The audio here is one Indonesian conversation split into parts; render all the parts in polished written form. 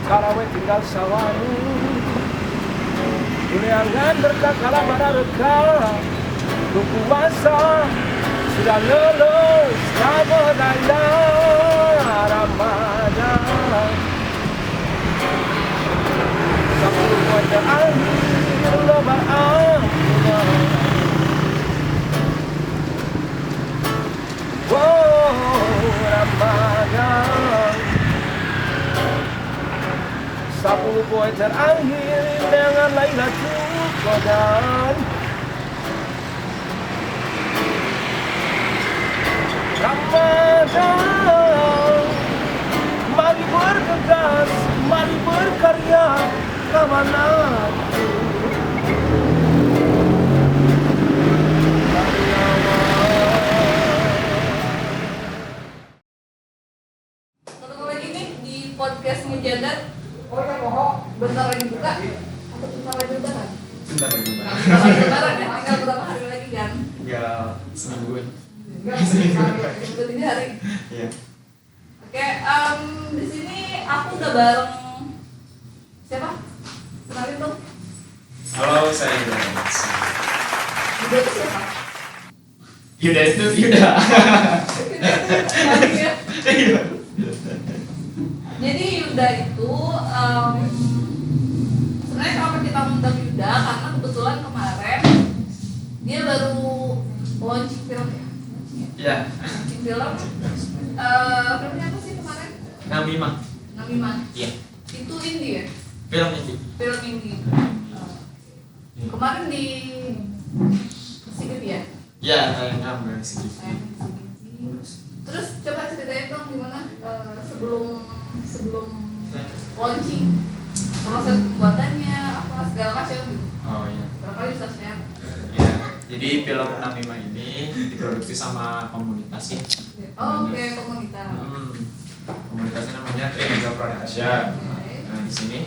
karawe tinggal sawani Kuliangan berkakala mana rekala Tunggu masa sudah lulus Ramadana Ramadan 10 poin terakhir lomba akhir Ramadan 10 poin terakhir dengan Lailatul Qadar Ramadan mari bergegas, mari berkarya kemana podcast Mujadat. Oh ya, bentar lagi buka atau bentar lagi lebaran? Bentar lagi lebaran. Bentar lagi lebaran ya, tinggal berapa hari lagi kan? Tinggal semingguan. Seminggu 3 hari. Iya. Oke, di sini aku udah bareng siapa? Kenalin dong. Halo, saya Yuda. Yuda itu siapa? Yuda itu Yuda. Yuda itu Iya. Jadi Yuda itu sebenarnya kenapa kita mengundang Yuda karena kebetulan kemarin dia baru launching film ya. Iya. Launching film. Filmnya apa sih kemarin? Namimah. Namimah. Iya. Itu indie ya? Film indie. Film indie. Kemarin di CGV ya? Iya, kayaknya benar sih. Terus coba ceritain dong gimana sebelum launching proses pembuatannya apa segala macam gitu. Oh iya. Berapa kali bisa share? Iya. Jadi film Namimah ini diproduksi sama komunitas sih. Oh, oke, komunitas. Komunitasnya namanya Trinega Production. Nah di sini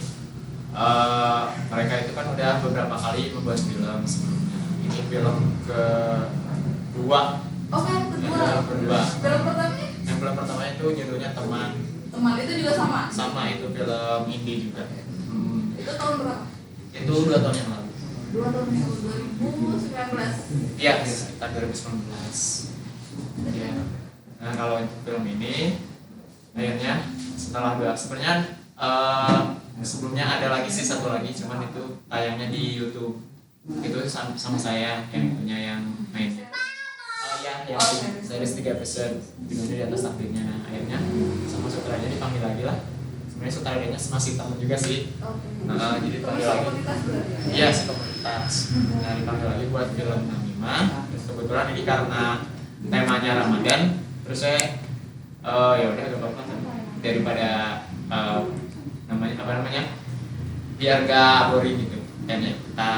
mereka itu kan udah beberapa kali membuat film sebelumnya. Ini film kedua. Oh, yang kedua. Yang kedua. Film pertamanya? Yang film pertamanya itu judulnya Teman. Teman itu juga sama. Sama itu film indie juga. Itu tahun berapa? Itu 2 tahun yang lalu. 2 tahun yang lalu, 2019. Iya, sekitar 2019. Iya. Nah kalau untuk film ini akhirnya setelah sebenarnya sebelumnya ada lagi sih satu lagi, cuman itu tayangnya di YouTube. Itu sama saya yang punya yang mainnya. Yang series 3 episode judulnya Di Atas Takdirnya. Nah akhirnya sama sutradaranya dipanggil lagi lah. Sebenarnya sutradaranya masih teman juga sih. Jadi dipanggil lagi. Iya, komunitas. Nah dipanggil lagi buat film Namimah. Terus kebetulan ini karena temanya Ramadan, terus saya ya udah gak apa-apa daripada biar gak boring gitu. Kayaknya kita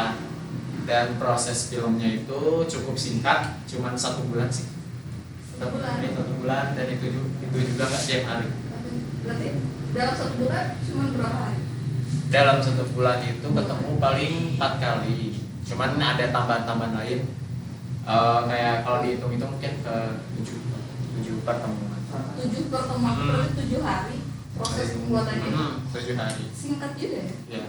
dan proses filmnya itu cukup singkat, cuman 1 bulan sih. 1 bulan dan itu juga nggak tiap hari. Berarti dalam 1 bulan cuma berapa hari? Dalam 1 bulan itu ketemu paling 4 kali. Cuman ada tambahan-tambahan lain. Kayak kalau dihitung itu mungkin ke 7 pertemuan. 7 pertemuan berarti 7 hari proses pembuatannya. 7 hari. Singkat juga ya? Ya.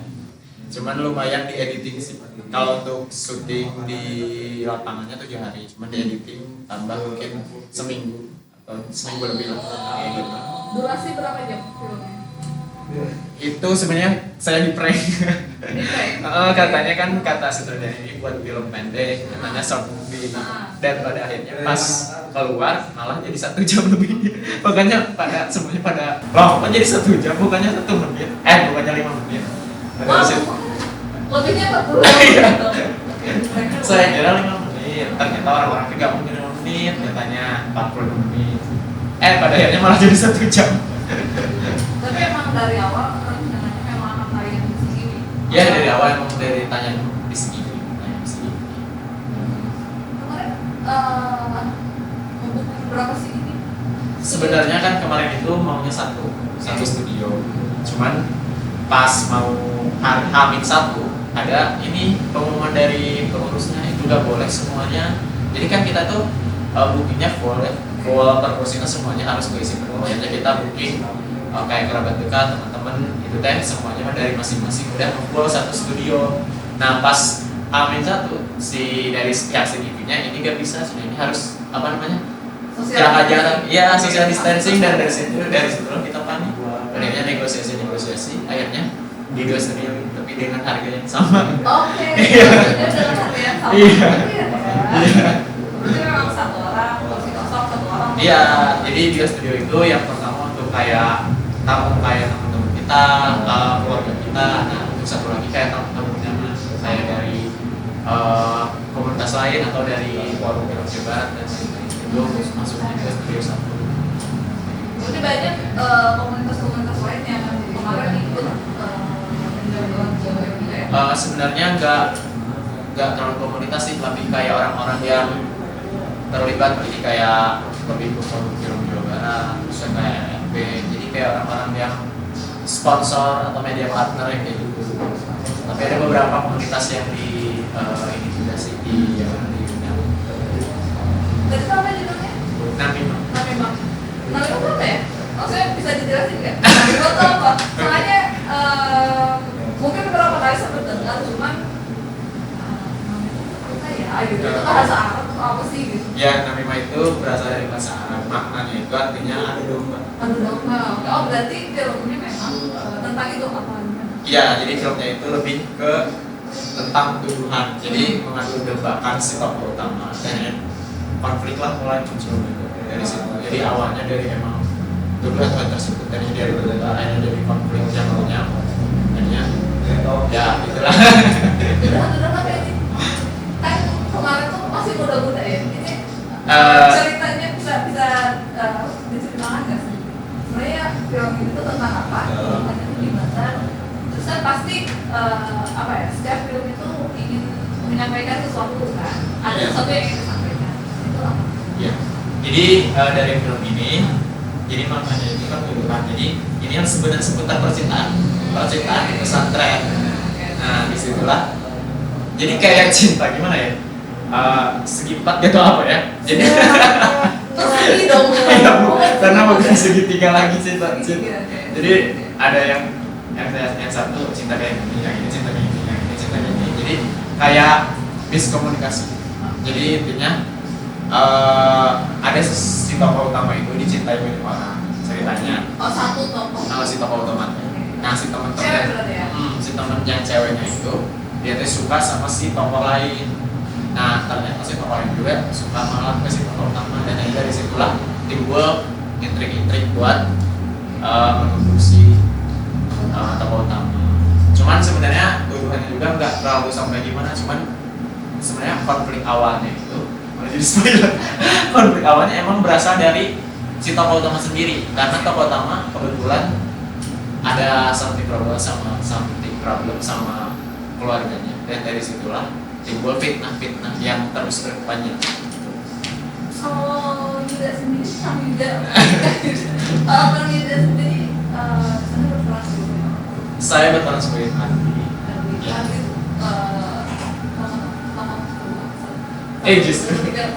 Cuman lumayan di editing sih. Kalau untuk syuting di lapangannya 7 hari, cuman di editing tambah mungkin seminggu atau seminggu lebih lah kayak gitu. Durasi berapa jam filmnya? Itu sebenarnya saya di prank. Di prank? Katanya kan kata sutradara ini buat film pendek, katanya short movie. Dan pada akhirnya pas keluar malah jadi 1 jam lebih. Makanya semuanya pada loh, kok jadi 1 jam bukannya 1 menit? Bukannya 5 menit. Lebihnya 40 Iya. gitu. Saya kira 5 menit, ternyata orang-orang tidak mungkin 5 menit, katanya 40 menit. Pada akhirnya malah jadi 1 jam. Tapi emang dari awal rencananya memang akan tayang di sini. Ya dari awal emang dari tanya di sini. Kemarin membutuhkan berapa sih ini? Sebenarnya kan kemarin itu maunya satu studio, cuman pas mau H-1 ada ini pengumuman dari pengurusnya itu gak boleh semuanya. Jadi kan kita tuh bookingnya full per kursinya semuanya harus keisi penuh. Akhirnya kita booking kayak kerabat dekat, teman-teman itu teh semuanya mah dari masing-masing udah ngumpul satu studio. Nah pas Amin satu si dari pihak CGV-nya ini gak bisa, ini harus apa namanya jaga jarak, ya social distancing, dan dari situ kita panik, akhirnya negosiasi, akhirnya di dua studio tapi dengan harga yang sama. Oke, dengan harga yang sama. Iya. Berarti memang satu orang, kursi kosong satu orang. Iya, jadi di studio itu yang pertama untuk kayak teman-teman kita, keluarga kita. Nah, untuk satu lagi kayak teman-teman kayak dari komunitas lain atau dari forum film Jabar dan lain-lain itu masuknya ke studio satu. Berarti banyak komunitas-komunitas lain yang kemarin ikut sebenarnya nggak terlalu komunitas sih, lebih kayak orang-orang yang terlibat, jadi kayak lebih ke forum film Jawa Barat, terus kayak FB, jadi kayak orang-orang yang sponsor atau media partner yang kayak gitu. Tapi ada beberapa komunitas yang di ini juga sih di Undang. Tadi apa judulnya? Namimah. Namimah apa ya? Maksudnya bisa dijelasin nggak? Namimah itu apa? Soalnya mungkin beberapa kali sempat dengar, cuman gitu. Itu bahasa Arab atau apa sih gitu? Ya, Namimah itu berasal dari bahasa Arab. Maknanya itu artinya adu domba. Adu domba. Oh, berarti filmnya memang tentang itu apa? Iya, jadi filmnya itu lebih ke tentang tuduhan. Jadi mengadu dombakan si tokoh utama, dan konflik lah mulai muncul dari situ. Jadi awalnya dari emang tuduhan tersebut terjadi dari akhirnya dari konflik yang awalnya akhirnya ya itulah. Tuduhan apa ini? Kan kemarin tuh masih muda-muda ya. Ini ceritanya bisa diceritakan nggak sih? Sebenarnya film ini tuh tentang apa? Tentang gimana? Terus kan pasti apa ya? Setiap film itu ingin menyampaikan sesuatu kan? Ada sesuatu yang ingin disampaikan. Itu apa? Iya. Jadi dari film ini, jadi maknanya itu kan tuduhan. Jadi ini yang sebenarnya seputar percintaan di pesantren. Nah disitulah. Jadi kayak cinta gimana ya? Segi empat gitu apa ya? Jadi lagi dong. Karena bukan segitiga lagi cinta. Jadi ada yang satu cinta kayak gini, yang ini cinta kayak gini, yang ini cinta kayak gini. Jadi kayak miskomunikasi. Jadi intinya ada si tokoh utama itu dicintai banyak orang ceritanya. Oh, satu tokoh. Nah, si tokoh utama. Nah, si Cewek berarti ya? si teman yang ceweknya itu dia tuh suka sama si tokoh lain. Nah, ternyata si tokoh lain juga suka malah ke si tokoh utama, dan dari situlah timbul intrik-intrik buat menuduh si tokoh utama. Cuman sebenarnya tuduhannya juga nggak terlalu sampai gimana, cuman sebenarnya konflik awalnya itu jadi spoiler. Konflik awalnya emang berasal dari si tokoh utama sendiri, karena tokoh utama kebetulan ada something problem sama keluarganya, dan dari situlah timbul fitnah yang terus berkepanjangan. Kalau Yuda sendiri sama Yuda, kalau Yuda sendiri sana berperan sebagai Saya berperan sebagai Andi. Justru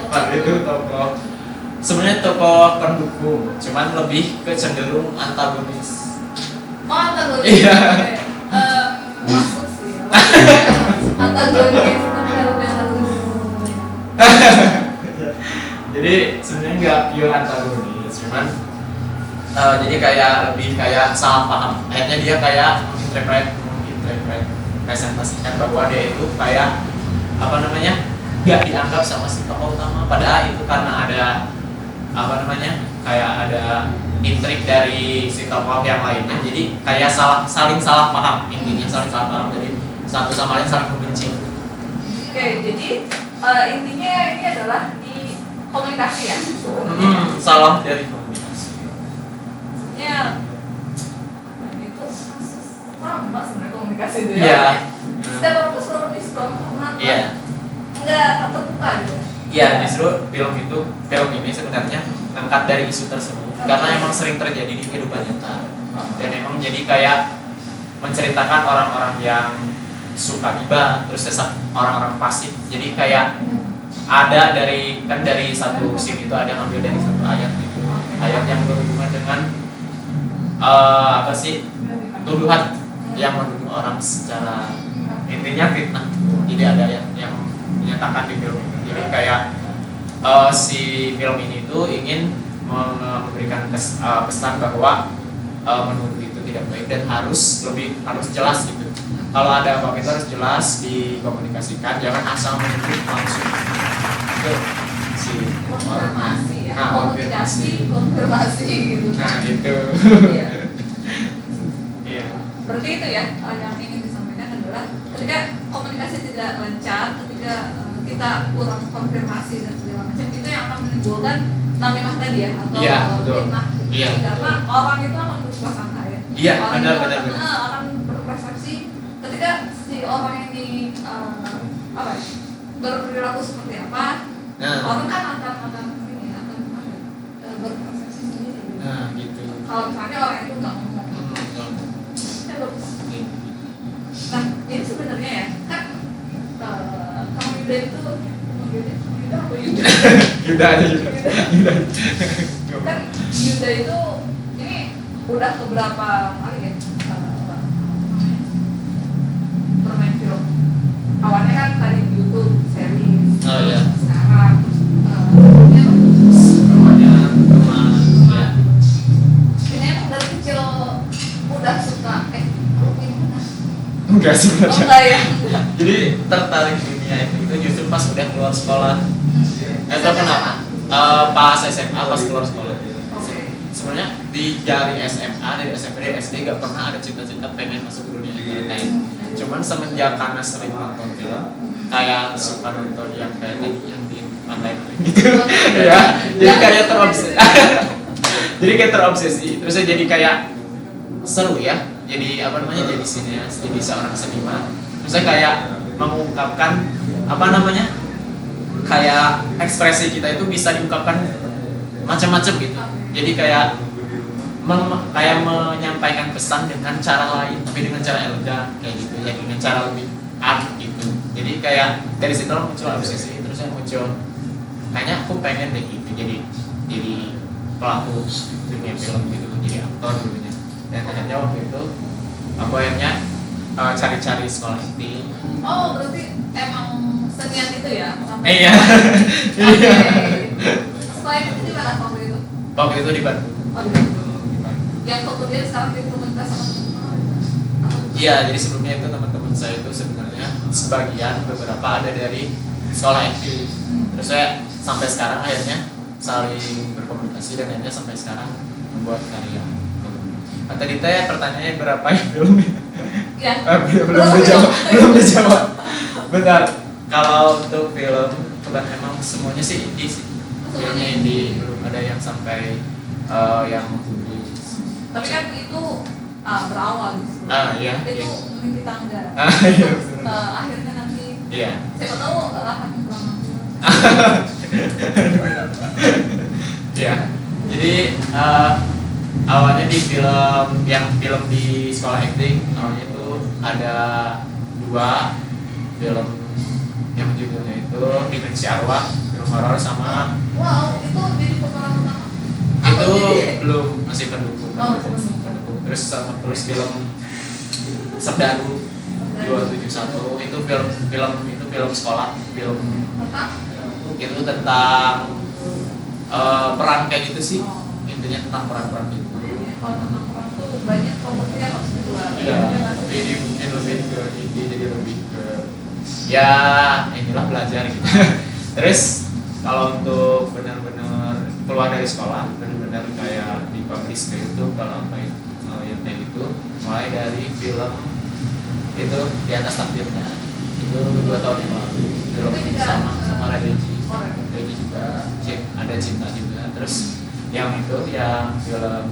Andi itu tokoh sebenarnya tokoh pendukung, cuman lebih ke cenderung antagonis. antagonis. Iya. Masuk sih. Antagonis tapi dalam antagonis. Jadi sebenarnya nggak pure antagonis, cuman jadi kayak lebih kayak salah paham. Akhirnya dia kayak presentasikan bahwa dia itu kayak apa namanya nggak dianggap sama si tokoh utama, padahal itu karena ada apa namanya kayak ada intrik dari si tokoh yang lainnya, jadi kayak saling salah paham, intinya saling salah paham, jadi satu sama lain saling membenci. Oke, jadi intinya ini adalah di komunikasi ya. Salah dari komunikasi. Ya, itu lama sebenarnya komunikasi itu Iya. Setiap orang tuh selalu diskon, Iya. nggak terbuka gitu. Iya, justru film ini sebenarnya angkat dari isu tersebut karena emang sering terjadi di kehidupan nyata, dan emang jadi kayak menceritakan orang-orang yang suka gibah, terus orang-orang pasif. Jadi kayak ada dari satu scene itu ada ngambil dari satu ayat gitu, ayat yang berhubungan dengan apa sih tuduhan yang membunuh orang secara intinya fitnah. Jadi ada yang menyatakan di film ini. Jadi kayak si film ini tuh ingin memberikan pesan bahwa menuduh itu tidak baik dan harus jelas gitu. Kalau ada apa-apa itu harus jelas dikomunikasikan, jangan asal menuduh langsung. Itu si konfirmasi ya, nah, konfirmasi gitu. Nah gitu. Iya. Iya. Berarti itu ya yang ingin disampaikan adalah ketika komunikasi tidak lancar, ketika kita kurang konfirmasi dan segala macam, itu yang akan menimbulkan namimah tadi ya, atau Iya, betul. fitnah. Iya. Karena orang itu akan berprasangka ya. Iya, Orang benar, itu benar, akan, benar. akan berpersepsi ketika si orang ini apa ya, berperilaku seperti apa, Nah, orang kan akan ini akan berpersepsi sendiri. nah gitu. Kalau misalnya orang itu nggak ngomong, ya bagus. Nah, ini sebenarnya ya kan kamu Yuda itu Yuda apa Yuda? Yuda aja Yuda. Kan Yuda itu ini udah keberapa kali ya bermain film. Awalnya kan tadi di YouTube series. Oh iya. Sekarang ini apa? Semuanya teman ya. Ini emang dari kecil udah suka Enggak sih. oh enggak ya? Jadi tertarik dunia itu justru pas udah keluar sekolah. Itu kenapa? Pas SMA pas keluar sekolah. Oke. Sebenarnya dari SMA, dari SMP, dari SD gak pernah ada cita-cita pengen masuk ke dunia entertain. Cuman semenjak karena sering nonton film, kayak suka nonton yang kayak tadi yang di online gitu. Ya, jadi kayak terobsesi. Jadi kayak terobsesi. Terus saya jadi kayak seru ya. Jadi apa namanya? Jadi sineas, jadi seorang seniman. Terus saya kayak mengungkapkan apa namanya? Kayak ekspresi kita itu bisa diungkapkan macam-macam gitu. Jadi kayak kayak menyampaikan pesan dengan cara lain, tapi dengan cara elegan kayak gitu ya, dengan cara lebih art gitu. Jadi kayak dari situ muncul obsesi, terus yang muncul kayaknya aku pengen deh gitu, jadi pelaku dunia film gitu, jadi aktor dulunya. Dan akhirnya waktu itu aku akhirnya cari-cari sekolah acting. Oh, berarti emang senian itu ya? Iya. Oke. Sekolah itu di mana waktu itu? Waktu itu di Bandung. Oh, di Bandung. Yang kemudian sekarang di komunitas sama teman-teman? Iya, jadi sebelumnya itu teman-teman saya itu sebenarnya sebagian beberapa ada dari sekolah acting. Terus saya sampai sekarang akhirnya saling berkomunikasi dan akhirnya sampai sekarang membuat karya. Nah, tadi teh pertanyaannya berapa ya filmnya? Ya. Belum dijawab. Bentar. Kalau untuk film kebetulan emang semuanya sih indie sih. Filmnya indie, belum ada yang sampai yang Tapi kan itu berawal gitu. Iya. Itu mimpi tangga. Iya. Akhirnya nanti Iya. siapa tahu akan pulang. Ya. Jadi awalnya di film di sekolah acting awalnya itu ada 2 film yang judulnya itu Dimensi Arwah, film horor sama Wow, itu jadi pemeran utama. itu belum masih pendukung. Oh, Terus film Serdadu 271 itu film sekolah, film itu tentang peran kayak gitu sih, intinya tentang peran gitu. Kalau tentang perang tuh banyak kompetensi harus dijual. Iya, jadi mungkin lebih ke ini, jadi lebih ke ya inilah belajar gitu. Terus kalau untuk benar-benar keluar dari sekolah, benar-benar kayak dipublish ke YouTube kalau apa itu yang kayak gitu, mulai dari film itu Di Atas Takdirnya itu 2 tahun yang lalu, film sama Reji juga, ada Cinta juga. Terus yang itu yang film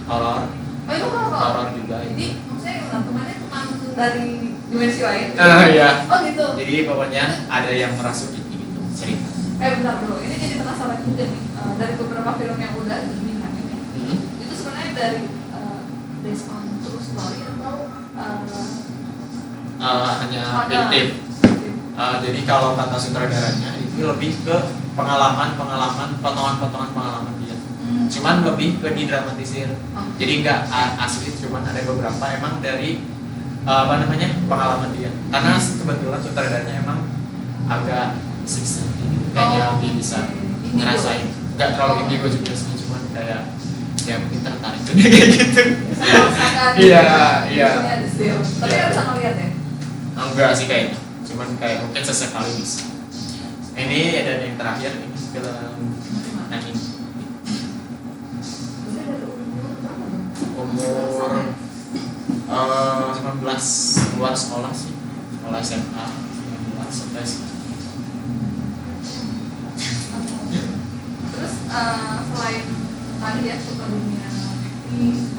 horor. Oh, itu horor juga. Jadi maksudnya temannya teman dari dimensi lain. Iya. Oh gitu. Jadi pokoknya ada yang merasuki gitu cerita. Bentar dulu. Ini jadi penasaran juga nih dari beberapa film yang udah dibikin ini. Itu sebenarnya dari based on true story atau hanya fiktif. Jadi kalau kata sutradaranya itu lebih ke potongan-potongan pengalaman dia. Cuman lebih ke didramatisir. Jadi nggak asli, cuman ada beberapa emang dari pengalaman dia, karena kebetulan sutradaranya emang agak sukses kayaknya lebih bisa ngerasain, nggak terlalu indigo juga sih, cuman kayak ya mungkin tertarik kayak gitu. Iya. Tapi nggak bisa ngeliat ya? Enggak sih kayaknya, cuman kayak mungkin sesekali bisa. Ini dan yang terakhir ini film anime. Umur 19 keluar sekolah sih, sekolah SMA 19 sampai sekarang. Terus selain tadi ya suka dunia aktif,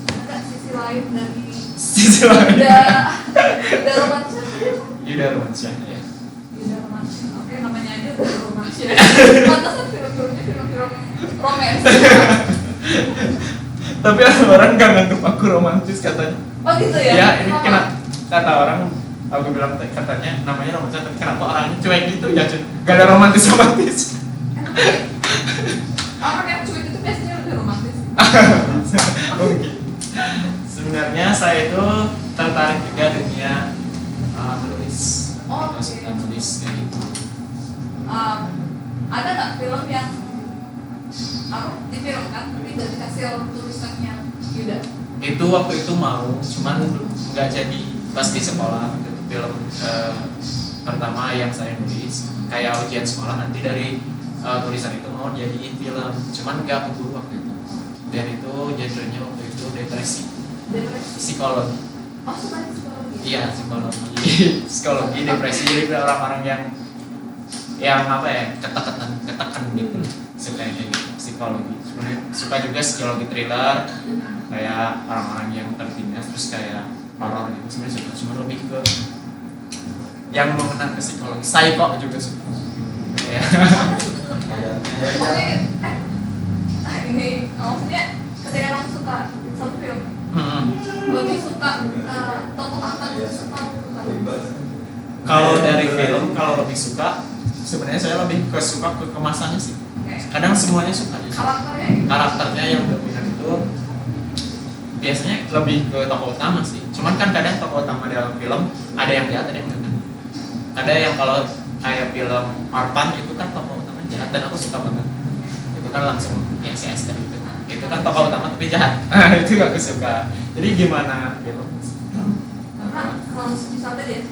ada sisi lain dari udah romansa. Yuda romansa ya. Yuda romansa. Oke, namanya aja udah romansa. Pantasan film-filmnya film-film romance. Tapi orang nggak nganggep aku romantis katanya. Oh gitu ya? Ya ini kata orang, aku bilang katanya namanya romantis, tapi kenapa orangnya cuek gitu ya? Gak ada romantis. Orang yang cuek itu biasanya lebih romantis. Oke. Sebenarnya saya itu tertarik juga dunia menulis. Oh, oke. Suka nulis kayak gitu. Ada nggak film yang difilmkan tapi tidak dikasih tulisannya Yuda? Itu waktu itu mau, cuman nggak jadi pas di sekolah. Itu film pertama yang saya nulis, kayak ujian sekolah nanti dari tulisan itu mau jadi film, cuman nggak keburu waktu itu. Dan itu genrenya waktu itu depresi. Psikologi. Oh, suka psikologi? Iya, psikologi depresi. Jadi orang-orang yang apa ya, ketekan gitu, suka yang gitu, psikologi. Sebenarnya suka juga psikologi thriller, kayak orang-orang yang tertindas, terus kayak horor gitu. Sebenarnya suka, cuma lebih ke yang mengenal ke psikologi. Psycho juga suka. Ya. Ini maksudnya ketika kamu suka satu film, lebih suka tokoh apa suka? Kalau dari film, kalau lebih suka, sebenarnya saya lebih suka ke kemasannya sih. Kadang semuanya suka. Karakternya yang dominan itu biasanya lebih ke tokoh utama sih. Cuman kan kadang tokoh utama dalam film ada yang jahat, ada yang enggak. Ada yang kalau kayak film Arpan itu kan tokoh utama jahat dan aku suka banget. Itu kan langsung yang si Esther itu kan tokoh utama tapi jahat. Itu aku suka. Jadi gimana gitu? Karena kalau misalnya dia,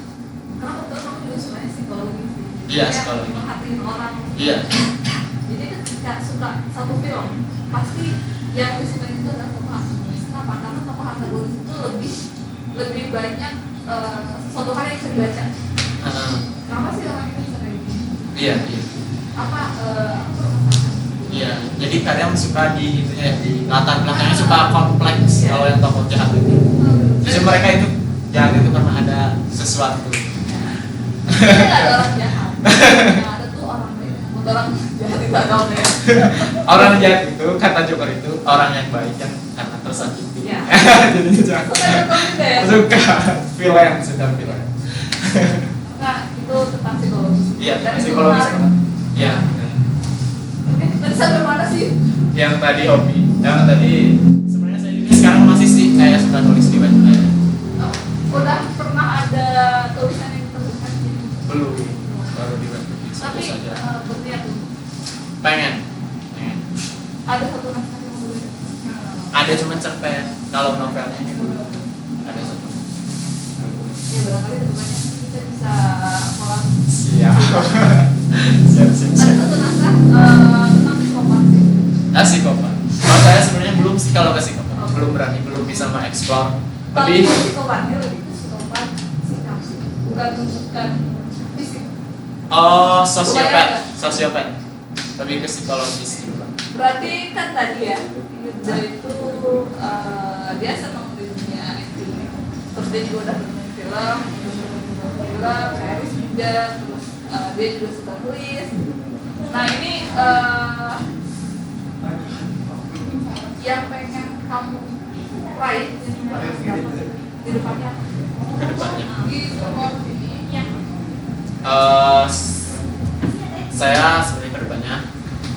karena kebetulan kamu juga suka psikologi sih. Iya, psikologi. Merhatiin orang. Iya. Jadi ketika suka satu film, pasti yang disukai itu adalah tokoh antagonis. Kenapa? Karena tokoh antagonis itu lebih banyak suatu hal yang bisa dibaca. Kenapa sih orang itu bisa kayak gini? Iya. Apa Iya, jadi kadang suka di itunya, di latar belakangnya suka kompleks kalau yang tokoh jahat itu. Jadi mereka itu jahat itu karena ada sesuatu. nggak ada orang jahat. Yang ada tuh orang baik. Orang jahat itu ada orang baik. Orang jahat itu kata Joker itu orang yang baik yang karena tersakiti. Iya. Jadinya jahat. Ya? Suka villain, suka villain. Nah, itu tentang psikologi. Iya, psikologi. Iya. Tadi sampai mana sih? Yang tadi hobi, yang tadi sebenarnya saya juga sekarang masih sih kayak suka nulis di web. Udah pernah ada tulisan yang ditemukan sih? Belum, baru di web. Tapi berniat tuh. Pengen. Ada satu naskah yang belum. Ada cuma cerpen. Kalau novelnya ada satu. Ya barangkali temannya kita bisa kolam. Siap. Siap. Ada satu naskah tentang psikopat sih. Psikopat. Kalau saya sebenarnya belum sih kalau ke psikopat. Belum berani, belum bisa mengeksplor. Tapi Lebih psikopatnya lebih ke psikopat sikap sih. Bukan fisik. oh, sosiopat. Lebih ke psikologis juga. Berarti kan tadi ya, Yuda itu dia senang di dunia acting. Terus dia juga udah nonton film, series juga, terus dia juga suka tulis. Nah ini yang pengen kamu raih di depannya. Saya sebenarnya kedepannya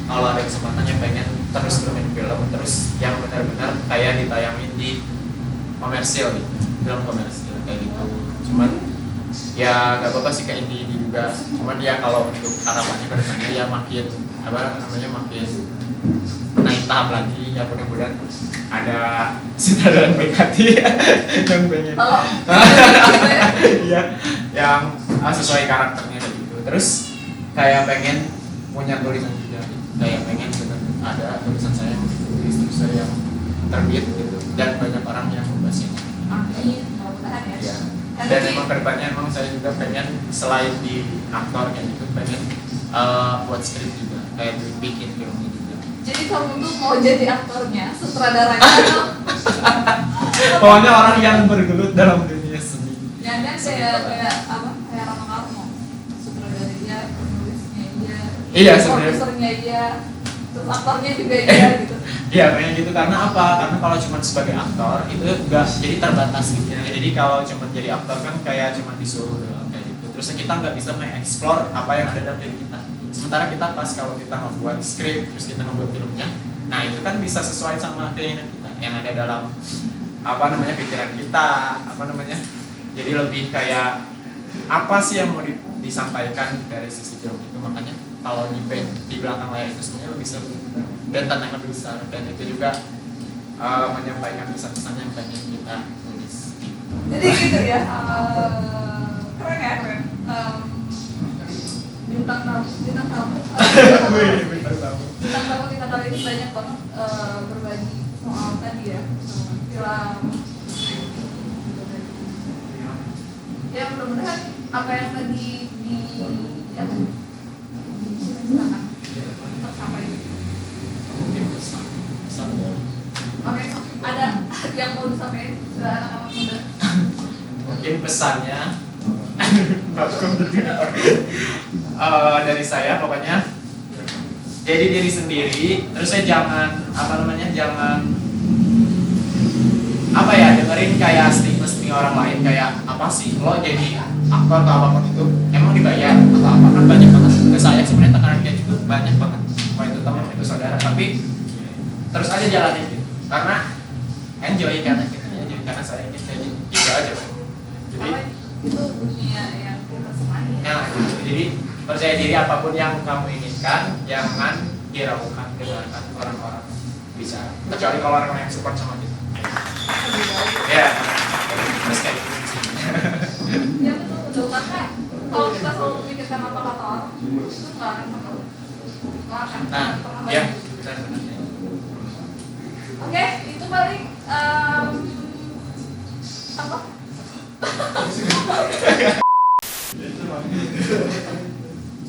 kalau ada kesempatannya pengen terus bermain film, terus yang benar-benar kayak ditayangin di komersil gitu, film komersil. kayak gitu. Cuman ya gak apa-apa sih kayak ini juga. Cuman ya kalau untuk harapannya ke depannya ya makin makin naik tahap lagi ya, mudah-mudahan ada sutradara BKT yang pengen ya yang sesuai karakternya gitu. Terus kayak pengen punya tulisan juga, kayak pengen bener ada tulisan saya yang ditulis, terus saya yang terbit gitu dan banyak orang yang membahasnya. Amin, mudah-mudahan ya. Ya. Dan emang kedepannya emang saya juga pengen selain di aktor kayak gitu pengen buat skrip juga, kayak bikin filmnya juga. Jadi kamu tuh mau jadi aktornya, sutradaranya atau Pokoknya orang yang bergelut dalam dunia seni. ya kan kayak Rama Karno, sutradaranya, penulisnya iya, Iya, sebenarnya. produsernya iya, terus aktornya juga iya gitu. Iya kayak gitu, karena apa? Karena kalau cuma sebagai aktor itu enggak jadi terbatas gitu. Jadi kalau cuma jadi aktor kan kayak cuma disuruh doang kayak gitu. Terus kita nggak bisa mengeksplor apa yang ada dalam diri kita. Sementara kita pas kalau kita membuat skrip terus kita membuat filmnya, nah itu kan bisa sesuai sama keinginan kita yang ada dalam pikiran kita, jadi lebih kayak apa sih yang mau disampaikan dari sisi film itu. Makanya kalau di belakang layar itu sebenarnya lebih seru dan tantangan lebih besar, dan itu juga menyampaikan pesan-pesan yang pengen kita tulis. Jadi gitu ya, keren ya, keren. Bintang tamu Bintang tamu kita kali ini banyak banget berbagi soal tadi ya, film. Ya mudah-mudahan apa yang tadi silakan tersampai. Oke, ada yang mau disampaikan ke anak-anak muda? Mungkin pesannya dari saya pokoknya jadi diri sendiri, terus saya jangan dengerin kayak stigma orang lain kayak apa sih lo jadi aktor atau apapun itu emang dibayar atau apa. Kan banyak banget ke saya sebenarnya tekanan kayak gitu banyak banget, mau itu teman itu saudara, tapi terus aja jalanin gitu karena enjoy karena kita ya, jadi karena saya kita gitu aja. Jadi itu dunia yang kita senangi. nah, jadi percaya diri, apapun yang kamu inginkan jangan hiraukan dengarkan orang-orang bicara, kecuali kalau orang yang support sama kita ya terus kayak gitu. Ya betul karena kalau kita selalu memikirkan apa kata orang itu nggak akan Nah ya benar-benar. Oke, itu paling apa?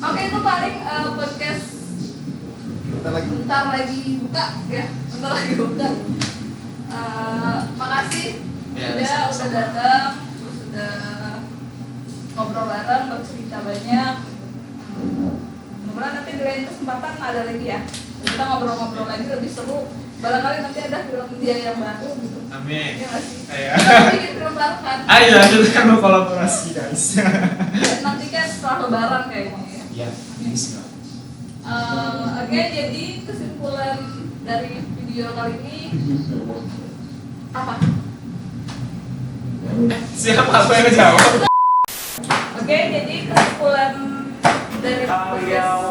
Oke, itu paling podcast bentar lagi buka ya, bentar lagi buka. Makasih Ya, udah datang, terus udah ngobrol bareng, bercerita banyak. Mudah-mudahan nanti di lain kesempatan ada lagi ya, kita ngobrol-ngobrol lagi lebih seru. Barangkali nanti ada film dia yang baru gitu. Amin. Iya nggak sih? Ayo. Kita bikin film baru kan? Ayo kita kan mau kolaborasi guys. Dan nanti kan setelah lebaran kayaknya ya. Ya, bisa. Oke, jadi kesimpulan dari video kali ini apa? Siapa yang jawab? Oke, jadi kesimpulan dari podcast